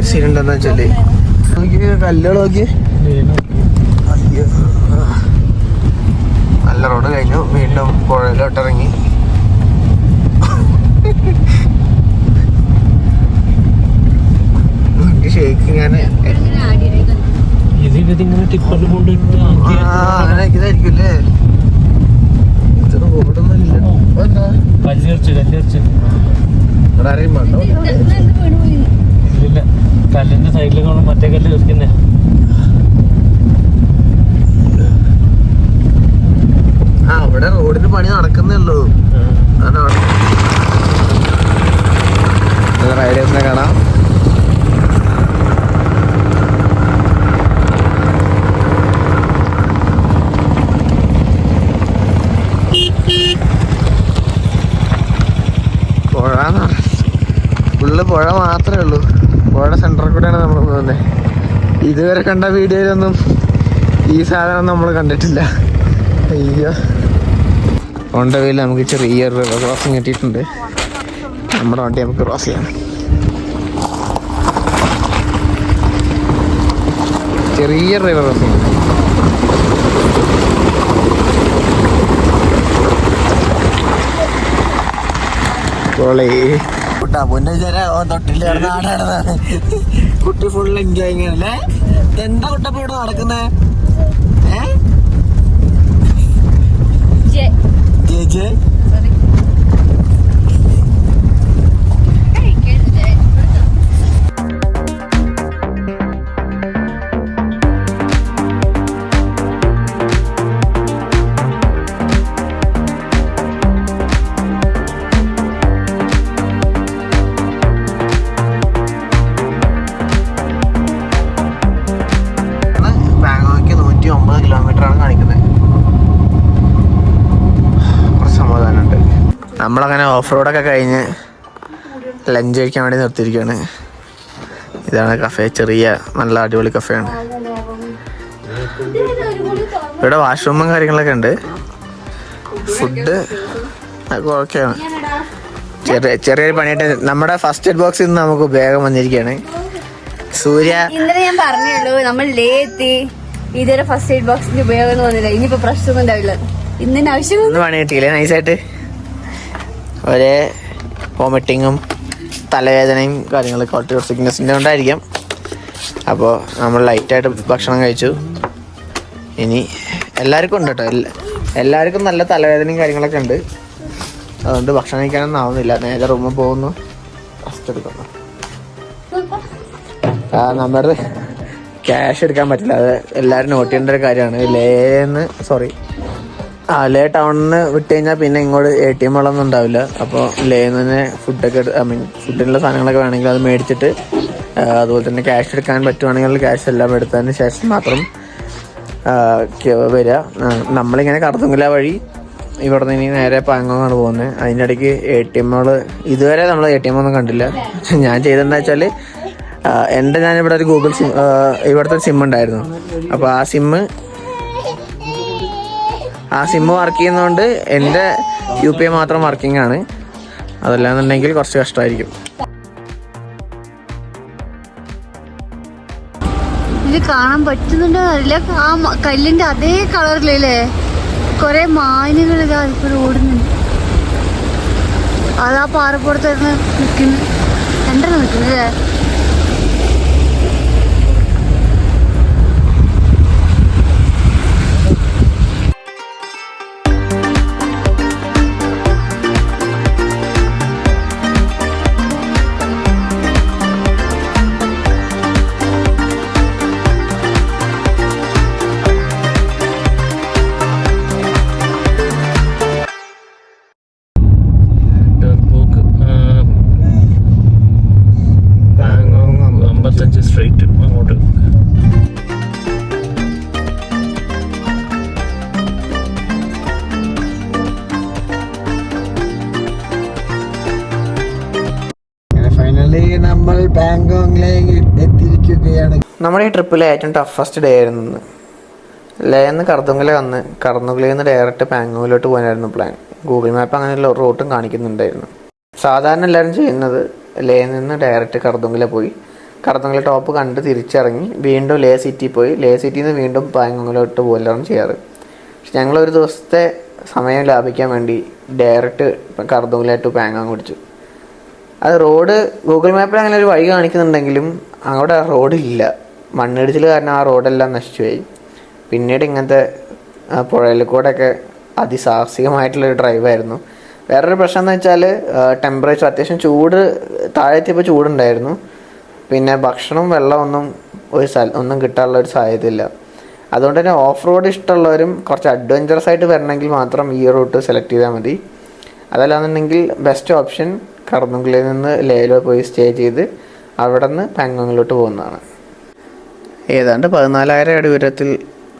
സീൻ ഉണ്ടെന്ന് വെച്ചാല് നോക്കി കല്ലുകൾ നോക്കി. അയ്യോ, നല്ല റോഡ് കഴിഞ്ഞു. വീണ്ടും പുഴയിലോട്ടിറങ്ങി. ഷേക്ക് ഇങ്ങനെ അങ്ങനെ ഇതായിരിക്കുമല്ലേ. ഇത്ര റോഡൊന്നും ഇല്ല. ഇവിടെ ആരെയും വേണ്ടോ? ഇല്ല, കല്ലിന്റെ സൈഡിലേക്ക് മറ്റേ കല്ല് തീർക്കുന്നേ. ആ ഇവിടെ റോഡിന് പണി നടക്കുന്നേ ഉള്ളൂ. റൈഡേഴ്സിനെ കാണാം. പുഴ ഫുള്ള് പുഴ മാത്രമേ ഉള്ളൂ. പുഴയുടെ സെന്ററിൽ കൂടെയാണ് നമ്മൾ പോകുന്നത്. ഇതുവരെ കണ്ട വീഡിയോയിലൊന്നും ഈ സാധനം നമ്മൾ കണ്ടിട്ടില്ല. അയ്യോ, ഓൺ ദ വേയിൽ നമുക്ക് ചെറിയൊരു റിവർ ക്രോസിങ് കിട്ടിയിട്ടുണ്ട്. നമ്മുടെ വണ്ടി നമുക്ക് ക്രോസ് ചെയ്യാം. ചെറിയ റിവർ ക്രോസിങ്. കുട്ടി ഫുൾ എൻജോയിങ് ആണല്ലേ. എന്താ കുട്ടപ്പ ഇവിടെ നടക്കുന്നേ? ബാങ്കോക്ക് 109 കിലോമീറ്ററാണ് കാണിക്കുന്നത്. കുറച്ച് സമാധാനമുണ്ട്. നമ്മളങ്ങനെ ഓഫ് റോഡൊക്കെ കഴിഞ്ഞ് ലഞ്ച് കഴിക്കാൻ വേണ്ടി നിർത്തിയിരിക്കുകയാണ്. ഇതാണ് കഫേ. ചെറിയ നല്ല അടിപൊളി കഫേയാണ്. ഇവിടെ വാഷ്റൂമും കാര്യങ്ങളൊക്കെ ഉണ്ട്. ഫുഡ് ഓക്കെയാണ്. ചെറിയൊരു പണിയായിട്ട് നമ്മുടെ ഫസ്റ്റ് എയ്ഡ് ബോക്സിൽ നിന്ന് നമുക്ക് ഉപയോഗം വന്നിരിക്കുകയാണ്. സൂര്യ ഇന്നലെ ഞാൻ പറഞ്ഞുള്ളൂ നമ്മൾ ലേ എത്തി. ഇതുവരെ ഫസ്റ്റ് എയ്ഡ് ബോക്സിന്റെ ഉപയോഗം തോന്നില്ല. ഇനിയിപ്പോ പ്രശ്നമൊന്നും ഉണ്ടാവില്ല. ഇന്നിന് ആവശ്യം പണി കിട്ടിയില്ലേ? നൈസായിട്ട് ഒരേ വോമിറ്റിങ്ങും തലവേദനയും കാര്യങ്ങളൊക്കെ ഓട്ടിയോ സിക്നസിൻ്റെ കൊണ്ടായിരിക്കാം. അപ്പോൾ നമ്മൾ ലൈറ്റായിട്ട് ഭക്ഷണം കഴിച്ചു. ഇനി എല്ലാവർക്കും ഉണ്ട് കേട്ടോ. എല്ലാവർക്കും നല്ല തലവേദനയും കാര്യങ്ങളൊക്കെ ഉണ്ട്. അതുകൊണ്ട് ഭക്ഷണം കഴിക്കാനൊന്നും ആവുന്നില്ല. നേരെ റൂമിൽ പോകുന്നു, റെസ്റ്റ് എടുക്കുന്നു. നമ്മുടെ ക്യാഷ് എടുക്കാൻ പറ്റില്ല. അത് എല്ലാവരും നോട്ട് ചെയ്യേണ്ട ഒരു കാര്യമാണ്. ലേ ടൗണിൽ നിന്ന് വിട്ട് കഴിഞ്ഞാൽ പിന്നെ ഇങ്ങോട്ട് ATM വെള്ളമൊന്നും ഉണ്ടാവില്ല. അപ്പോൾ ലേന്ന് തന്നെ ഫുഡൊക്കെ ഫുഡിനുള്ള സാധനങ്ങളൊക്കെ വേണമെങ്കിൽ അത് മേടിച്ചിട്ട് അതുപോലെ തന്നെ ക്യാഷ് എടുക്കാൻ പറ്റുവാണെങ്കിൽ ക്യാഷ് എല്ലാം എടുത്തതിന് ശേഷം മാത്രം വരിക. നമ്മളിങ്ങനെ കടത്തുങ്കല വഴി ഇവിടെ നിന്ന് ഇനി നേരെ പാങ്ങോങ്ങാണ് പോകുന്നത്. അതിൻ്റെ ഇടയ്ക്ക് ATM ഇതുവരെ നമ്മൾ ATM ഒന്നും കണ്ടില്ല. ഞാൻ ചെയ്തതെന്താ വെച്ചാൽ ഞാനിവിടെ ഒരു ഗൂഗിൾ സിം, ഇവിടുത്തെ സിം ഉണ്ടായിരുന്നു. അപ്പോൾ ആ സിമ്മ് വർക്ക് ചെയ്യുന്നതുകൊണ്ട് എൻ്റെ UPI മാത്രം വർക്കിംഗ് ആണ്. അതല്ലാന്നുണ്ടെങ്കിൽ കുറച്ച് കഷ്ടമായിരിക്കും. ഇത് കാണാൻ പറ്റുന്നുണ്ടോ അറിയില്ല. ആ കല്ലിന്റെ അതേ കളറിലല്ലേ കൊറേ മാനുകൾ ഇതാ ഇപ്പോൾ ഓടുന്നുണ്ട്. അതാ പാറപ്പുറത്ത് നിൽക്കുന്നു. രണ്ടെണ്ണം നിൽക്കുന്നല്ലേ. സ്ട്രൈറ്റ് അങ്ങോട്ട്. ഫൈനലി നമ്മൾ ബാങ്കോങ്ങിലേക്ക് എത്തിയിരിക്കുകയാണ്. നമ്മുടെ ഈ ട്രിപ്പിലെ ഏറ്റവും ടഫസ്റ്റ് ഡേ ആയിരുന്നു. ലേന്ന് കർദുങ്കല വന്ന് കർദുങ്കലയിൽ നിന്ന് ഡയറക്റ്റ് പാങ്കോങ്ങിലോട്ട് പോകാനായിരുന്നു പ്ലാൻ. ഗൂഗിൾ മാപ്പ് അങ്ങനെ റൂട്ടും കാണിക്കുന്നുണ്ടായിരുന്നു. സാധാരണ എല്ലാവരും ചെയ്യുന്നത് ലേയിൽ നിന്ന് ഡയറക്റ്റ് കർദുങ്കല പോയി കടത്തങ്ങളി ടോപ്പ് കണ്ട് തിരിച്ചിറങ്ങി വീണ്ടും ലേ സിറ്റി പോയി. ലേ സിറ്റിയിൽ നിന്ന് വീണ്ടും പാങ്ങോങ്ങിലോട്ട് പോലാണ് ചെയ്യാറ്. പക്ഷെ ഞങ്ങളൊരു ദിവസത്തെ സമയം ലാഭിക്കാൻ വേണ്ടി ഡയറക്റ്റ് കടത്തങ്ങളി ടു പാങ്ങോങ് പിടിച്ചു. അത് റോഡ് ഗൂഗിൾ മാപ്പിൽ അങ്ങനെ ഒരു വഴി കാണിക്കുന്നുണ്ടെങ്കിലും അവിടെ റോഡില്ല. മണ്ണിടിച്ചിൽ കാരണം ആ റോഡെല്ലാം നശിച്ചുപോയി. പിന്നീട് ഇങ്ങനത്തെ പുഴയിൽ കൂടെയൊക്കെ അതിസാഹസികമായിട്ടുള്ളൊരു ഡ്രൈവായിരുന്നു. വേറൊരു പ്രശ്നം എന്ന് വെച്ചാൽ ടെമ്പറേച്ചർ അത്യാവശ്യം ചൂട്, താഴെത്തിയപ്പോൾ ചൂടുണ്ടായിരുന്നു. പിന്നെ ഭക്ഷണം വെള്ളം ഒന്നും കിട്ടാനുള്ള ഒരു സാധ്യതയില്ല. അതുകൊണ്ട് തന്നെ ഓഫ് റോഡ് ഇഷ്ടമുള്ളവരും കുറച്ച് അഡ്വഞ്ചറസ് ആയിട്ട് വരണമെങ്കിൽ മാത്രം ഈ റൂട്ട് സെലക്ട് ചെയ്താൽ മതി. അതല്ലാന്നുണ്ടെങ്കിൽ ബെസ്റ്റ് ഓപ്ഷൻ കർണുങ്കിളിൽ നിന്ന് ലേയിൽ പോയി സ്റ്റേ ചെയ്ത് അവിടെ നിന്ന് പാങ്ങോങ്ങിലോട്ട് പോകുന്നതാണ്. ഏതാണ്ട് 14,000 അടി ഉയരത്തിൽ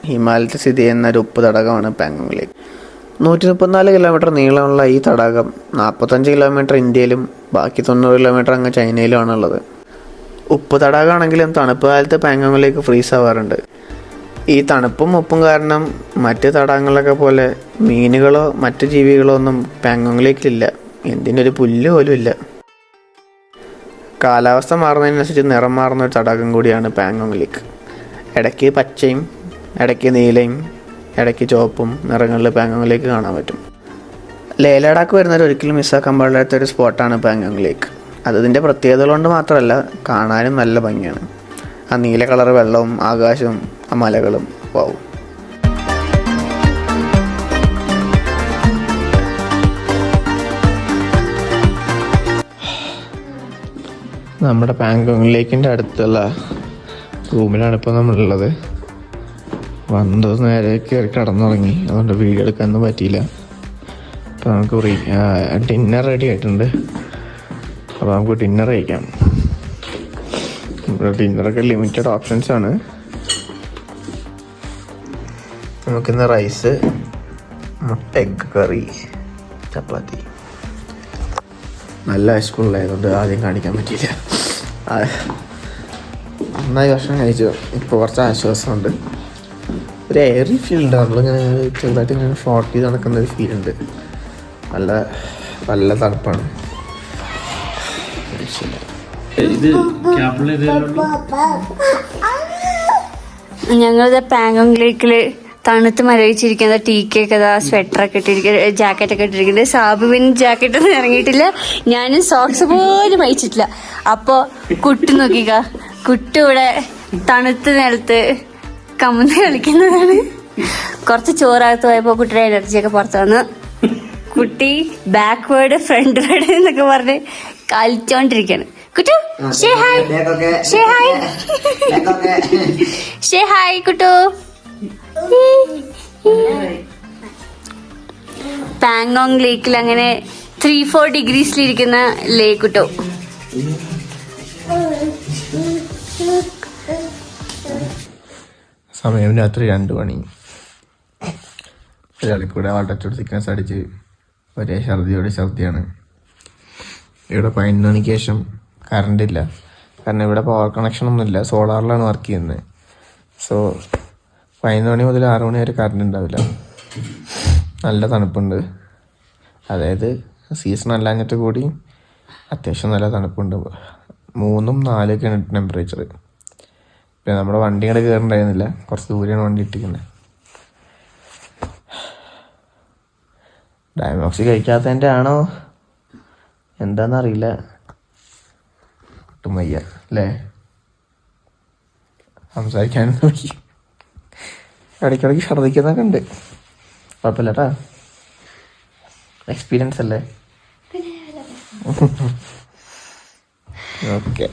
ഹിമാലയത്തിൽ സ്ഥിതി ചെയ്യുന്ന ഒരു ഉപ്പ് തടാകമാണ് പാങ്ങോങ് ലേക്ക്. 134 കിലോമീറ്റർ നീളമുള്ള ഈ തടാകം 45 കിലോമീറ്റർ ഇന്ത്യയിലും ബാക്കി 90 കിലോമീറ്റർ അങ്ങ് ചൈനയിലുമാണുള്ളത്. ഉപ്പ് തടാകമാണെങ്കിലും തണുപ്പ് കാലത്ത് പാങ്ങോങ് ലേക്ക് ഫ്രീസ് ആവാറുണ്ട്. ഈ തണുപ്പും ഉപ്പും കാരണം മറ്റ് തടാകങ്ങളൊക്കെ പോലെ മീനുകളോ മറ്റ് ജീവികളോ ഒന്നും പാങ്ങോങ് ലേക്കിലില്ല. എന്തിനൊരു പുല്ല് പോലും ഇല്ല. കാലാവസ്ഥ മാറുന്നതിനനുസരിച്ച് നിറം മാറുന്ന ഒരു തടാകം കൂടിയാണ് പാങ്ങോങ് ലേക്ക്. ഇടയ്ക്ക് പച്ചയും ഇടയ്ക്ക് നീലയും ഇടയ്ക്ക് ചുവപ്പും നിറങ്ങളിൽ പാങ്ങോങ് ലേക്ക് കാണാൻ പറ്റും. ലേ ലഡാക്ക് വരുന്നവർ ഒരിക്കലും മിസ്സാക്കാൻ പാടില്ലാത്തൊരു സ്പോട്ടാണ് പാങ്ങോങ് ലേക്ക്. അതിൻ്റെ പ്രത്യേകതകൾ കൊണ്ട് മാത്രമല്ല, കാണാനും നല്ല ഭംഗിയാണ്. ആ നീല കളർ വെള്ളവും ആകാശവും ആ മലകളും പോവും. നമ്മുടെ പാങ്ങോങ് ലേക്കിൻ്റെ അടുത്തുള്ള റൂമിലാണ് ഇപ്പോൾ നമ്മളുള്ളത്. വന്നത് നേരെ കയറി കിടന്നുറങ്ങി, അതുകൊണ്ട് വീഡിയോ എടുക്കാനൊന്നും പറ്റിയില്ല. അപ്പോൾ നമുക്ക് ഡിന്നർ റെഡി ആയിട്ടുണ്ട്. അപ്പോൾ നമുക്ക് ഡിന്നർ കഴിക്കാം. ഇവിടെ ഡിന്നറൊക്കെ ലിമിറ്റഡ് ഓപ്ഷൻസാണ്. നമുക്കിന്ന് റൈസ്, മുട്ട, എഗ് കറി, ചപ്പാത്തി. നല്ല വിശപ്പുള്ളതായതുകൊണ്ട് ആദ്യം കാണിക്കാൻ പറ്റിയില്ല. നന്നായി ഭക്ഷണം കഴിച്ചു. ഇപ്പോൾ കുറച്ച് ആശ്വാസമുണ്ട്. ഒരു എയറി ഫീൽ ഉണ്ട്. നമ്മളിങ്ങനെ ചെറുതായിട്ട് ഇങ്ങനെ ഫ്ലോട്ട് ചെയ്ത് നടക്കുന്ന ഒരു ഫീൽ ഉണ്ട്. നല്ല തണുപ്പാണ്. ഞങ്ങളിത് പാങ്ങോങ് ലേക്കില് തണുത്ത് മരവിച്ചിരിക്കുന്ന ടീ കേക്ക്, സ്വെറ്ററൊക്കെ ഇട്ടിരിക്കുന്നത്, ജാക്കറ്റൊക്കെ ഇട്ടിരിക്കുന്നത്. സാബു പിന്നെ ജാക്കറ്റൊന്നും ഇറങ്ങിയിട്ടില്ല. ഞാനും സോക്സ് പോലും വഹിച്ചിട്ടില്ല. അപ്പോൾ കുട്ടി നോക്കിക്ക, കുട്ടി ഇവിടെ തണുത്ത് നിലത്ത് കമന്ന് കളിക്കുന്നതാണ്. കുറച്ച് ചോറകത്ത് പോയപ്പോൾ കുട്ടിയുടെ എനർജിയൊക്കെ പുറത്ത് വന്നു. കുട്ടി ബാക്ക്വേർഡ് ഫ്രണ്ട് വേർഡ് എന്നൊക്കെ പറഞ്ഞ് കളിച്ചോണ്ടിരിക്കാണ്. കുട്ടു ഷേ ഹായ്, ഷേ ഹായ്, ഷേ ഹായ് കുട്ടു. പാങ്ങോങ് ലേക്കിൽ അങ്ങനെ 3-4 ഡിഗ്രീസിലിരിക്കുന്ന ലേക്ക് കുട്ടു. സമയം രാത്രി 2 മണി. ഒരാൾക്കൂടെ വാട്ടച്ചോട് സിക്നസ് അടിച്ച് ഒരേ ഛർദിയാണ്. ഇവിടെ 11 മണിക്ക് ശേഷം കറണ്ട് ഇല്ല. കാരണം ഇവിടെ പവർ കണക്ഷൻ ഒന്നുമില്ല, സോളാറിലാണ് വർക്ക് ചെയ്യുന്നത്. സോ 11 മണി മുതൽ 6 മണി വരെ കറണ്ട് ഉണ്ടാവില്ല. നല്ല തണുപ്പുണ്ട്. അതായത് സീസൺ അല്ലാഞ്ഞിട്ട് കൂടി അത്യാവശ്യം നല്ല തണുപ്പുണ്ട്. 3-4 ടെമ്പറേച്ചർ. പിന്നെ നമ്മുടെ വണ്ടി ഇങ്ങോട്ട് കയറുന്നുണ്ടായിരുന്നില്ല, കുറച്ച് ദൂരെയാണ് വണ്ടി ഇട്ടിരിക്കുന്നത്. ഡയമോക്സി കഴിക്കാത്തതിൻ്റെ ആണോ എന്താണെന്നറിയില്ല. ഒട്ടും വയ്യ അല്ലേ, സംസാരിക്കാനും നോക്കി. ഇടയ്ക്കിടയ്ക്ക് ഛർദ്ദിക്കുന്നൊക്കെ ഉണ്ട്. കുഴപ്പമില്ല കേട്ടാ, എക്സ്പീരിയൻസ് അല്ലേ. ഓക്കെ,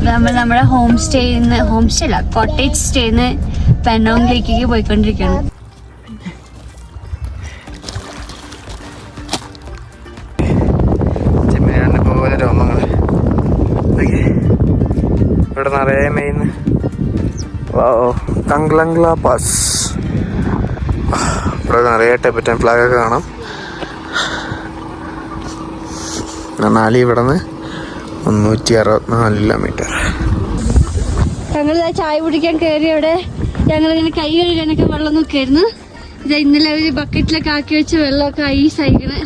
നമ്മൾ നമ്മുടെ ഹോം സ്റ്റേ അല്ല കോട്ടേജ് സ്റ്റേന്ന് പാങ്ങോങ് ലേക്കിലേക്ക് പോയിക്കൊണ്ടിരിക്കുകയാണ്. പോലെ രോമങ്ങൾ ഇവിടെ നിറയെ മെയിൻ കങ്ക്ലങ്ല പാസ്. ഇവിടെ നിറയെ ടിബറ്റൻ ഫ്ലാഗൊക്കെ കാണാം. മണാലി ഇവിടെ നിന്ന് 364 കിലോമീറ്റർ. ഞങ്ങൾ ചായ കുടിക്കാൻ കയറി. അവിടെ ഞങ്ങളിങ്ങനെ കൈ കഴുകാനൊക്കെ വെള്ളം നോക്കിയായിരുന്നു. ഇത് ഇന്നലെ ഒരു ബക്കറ്റിലൊക്കെ ആക്കി വെച്ച് വെള്ളമൊക്കെ ഐസ് അയക്കണേ.